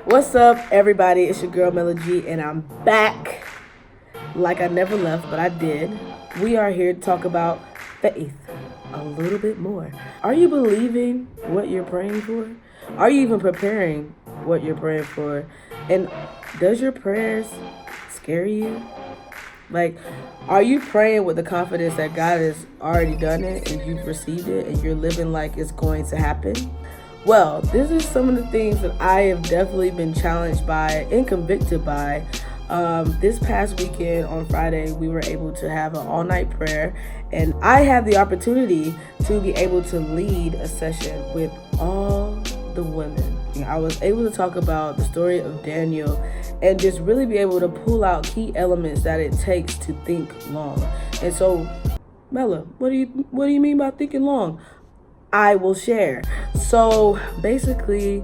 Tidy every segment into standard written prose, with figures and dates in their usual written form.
What's up, everybody? It's your girl Mella and I'm back like I never left, but I did. We are here to talk about faith a little bit more. Are you believing what you're praying for? Are you even preparing what you're praying for? And does your prayers scare you? Like, are you praying with the confidence that God has already done it and you've received it and you're living like it's going to happen? Well, this is some of the things that I have definitely been challenged by and convicted by. This past weekend on Friday, we were able to have an all-night prayer, and I had the opportunity to be able to lead a session with all the women. I was able to talk about the story of Daniel and just really be able to pull out key elements that it takes to think long. And so, Mella, what do you mean by thinking long? I will share. So basically,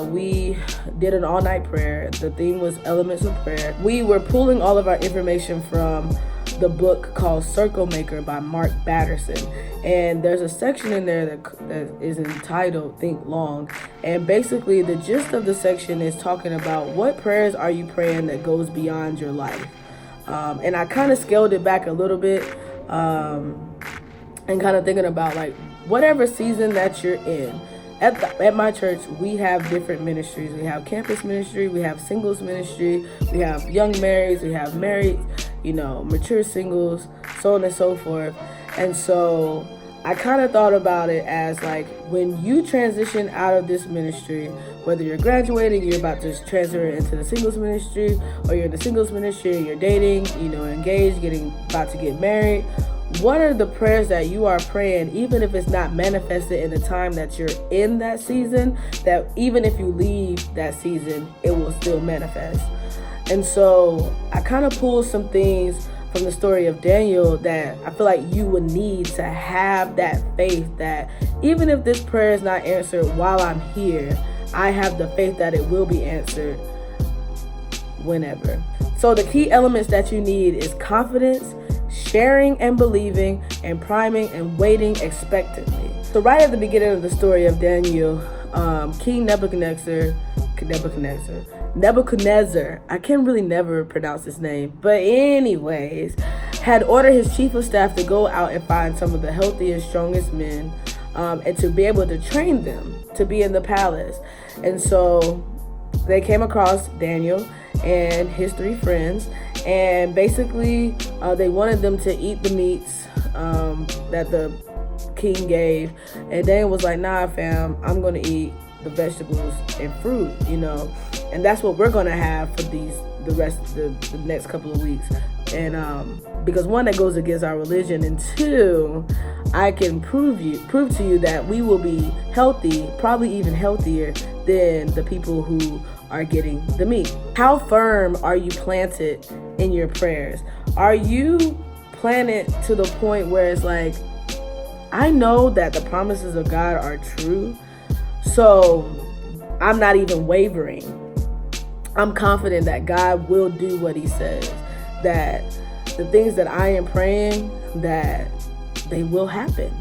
we did an all-night prayer. The theme was elements of prayer. We were pulling all of our information from the book called Circle Maker by Mark Batterson. And there's a section in there that is entitled Think Long. And basically the gist of the section is talking about what prayers are you praying that goes beyond your life. And I kind of scaled it back a little bit and kind of thinking about like whatever season that you're in. At my church, we have different ministries. We have campus ministry, we have singles ministry, we have young marrieds, we have married, mature singles, so on and so forth. And so I kind of thought about it as like when you transition out of this ministry, whether you're graduating, you're about to transfer into the singles ministry, or you're in the singles ministry, you're dating, engaged, about to get married. What are the prayers that you are praying, even if it's not manifested in the time that you're in that season, that even if you leave that season, it will still manifest? And so I kind of pulled some things from the story of Daniel that I feel like you would need to have that faith that even if this prayer is not answered while I'm here, I have the faith that it will be answered whenever. So the key elements that you need is confidence, sharing and believing, and priming and waiting expectantly. So right at the beginning of the story of Daniel, King Nebuchadnezzar, I can really never pronounce his name, but anyways, had ordered his chief of staff to go out and find some of the healthiest, strongest men, and to be able to train them to be in the palace. And so they came across Daniel and his 3 friends, and basically they wanted them to eat the meats that the king gave, and Daniel was like, nah fam, I'm gonna eat the vegetables and fruit, and that's what we're gonna have for the rest of the next couple of weeks. And because one, that goes against our religion, and 2, I can prove to you that we will be healthy, probably even healthier than the people who are getting the meat. How firm are you planted in your prayers? Are you planted to the point where it's like, I know that the promises of God are true, so I'm not even wavering. I'm confident that God will do what he says, that the things that I am praying, that they will happen.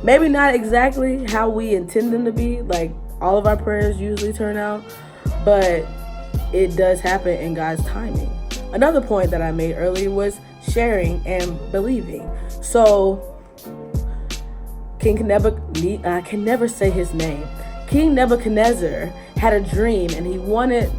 Maybe not exactly how we intend them to be, like all of our prayers usually turn out, but it does happen in God's timing. Another point that I made earlier was sharing and believing. So I can never say his name. King Nebuchadnezzar had a dream, and he wanted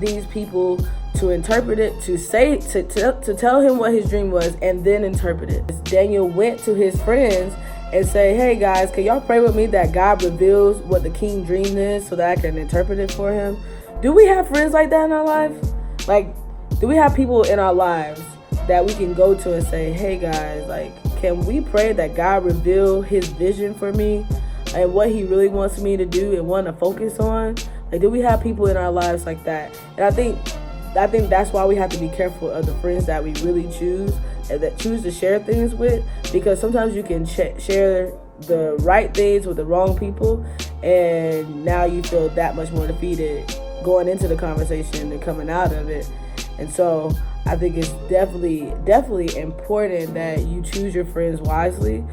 these people to interpret it, to tell him what his dream was, and then interpret it. Daniel went to his friends and say, hey guys, can y'all pray with me that God reveals what the king dream is so that I can interpret it for him? Do we have friends like that in our life? Like, do we have people in our lives that we can go to and say, hey guys, like, can we pray that God reveal his vision for me and what he really wants me to do and want to focus on? Like, do we have people in our lives like that? And I think that's why we have to be careful of the friends that we really choose and that choose to share things with, because sometimes you can share the right things with the wrong people, and now you feel that much more defeated going into the conversation and coming out of it. And so I think it's definitely important that you choose your friends wisely.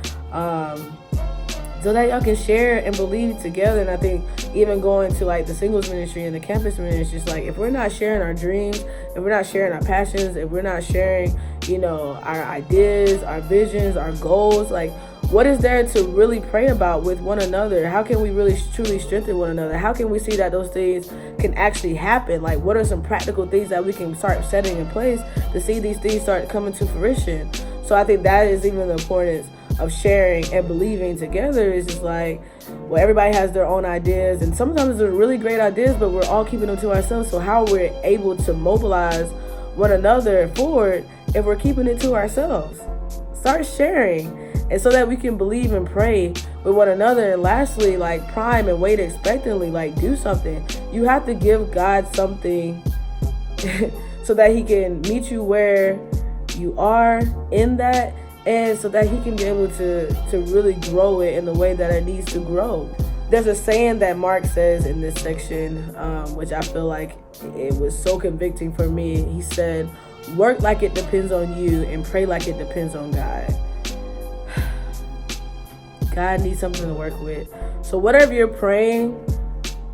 so that y'all can share and believe together. And I think even going to like the singles ministry and the campus ministry, it's just like, if we're not sharing our dreams, if we're not sharing our passions, if we're not sharing, our ideas, our visions, our goals, like, what is there to really pray about with one another? How can we really truly strengthen one another? How can we see that those things can actually happen? Like, what are some practical things that we can start setting in place to see these things start coming to fruition? So I think that is even the importance of sharing and believing together. Is just like, well, everybody has their own ideas, and sometimes they're really great ideas, but we're all keeping them to ourselves. So how we're able to mobilize one another forward if we're keeping it to ourselves? Start sharing, and so that we can believe and pray with one another. And lastly, like, prime and wait expectantly, like, do something. You have to give God something so that he can meet you where you are in that, and so that he can be able to really grow it in the way that it needs to grow. There's a saying that Mark says in this section, which I feel like it was so convicting for me. He said, work like it depends on you and pray like it depends on God. God needs something to work with. So whatever you're praying,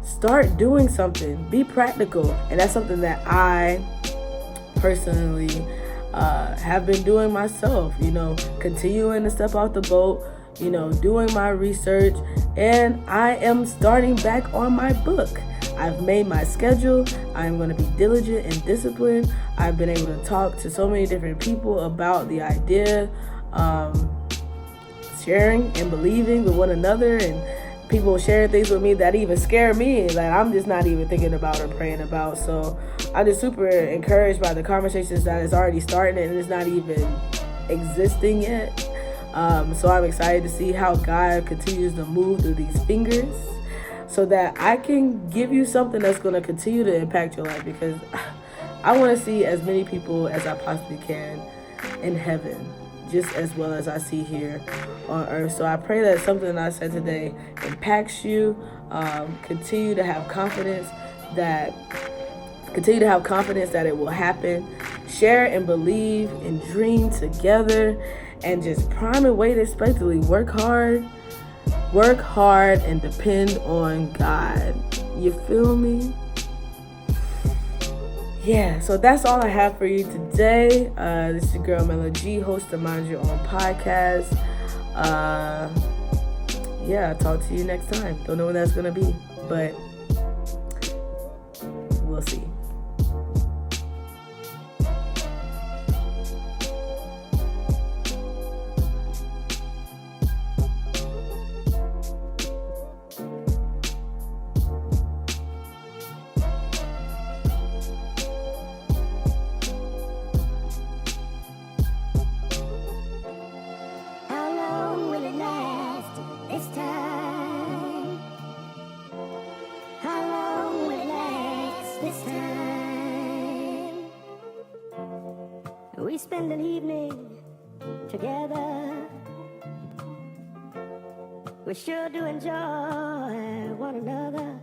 start doing something. Be practical. And that's something that I personally have been doing myself, continuing to step out the boat, doing my research, and I am starting back on my book. I've made my schedule. I'm going to be diligent and disciplined. I've been able to talk to so many different people about the idea, sharing and believing with one another, and people sharing things with me that even scare me, that I'm just not even thinking about or praying about. So I'm just super encouraged by the conversations that is already starting, and it's not even existing yet. So I'm excited to see how God continues to move through these fingers, so that I can give you something that's going to continue to impact your life, because I want to see as many people as I possibly can in heaven, just as well as I see here on earth. So I pray that something I said today impacts you. Continue to have confidence that it will happen. Share and believe and dream together, and just prime and wait expectantly. Work hard and depend on God. You feel me? Yeah, so that's all I have for you today. This is your girl Mella G, host of Mind Your Own podcast. I'll talk to you next time. Don't know when that's gonna be, but we'll see. We spend an evening together. We sure do enjoy one another.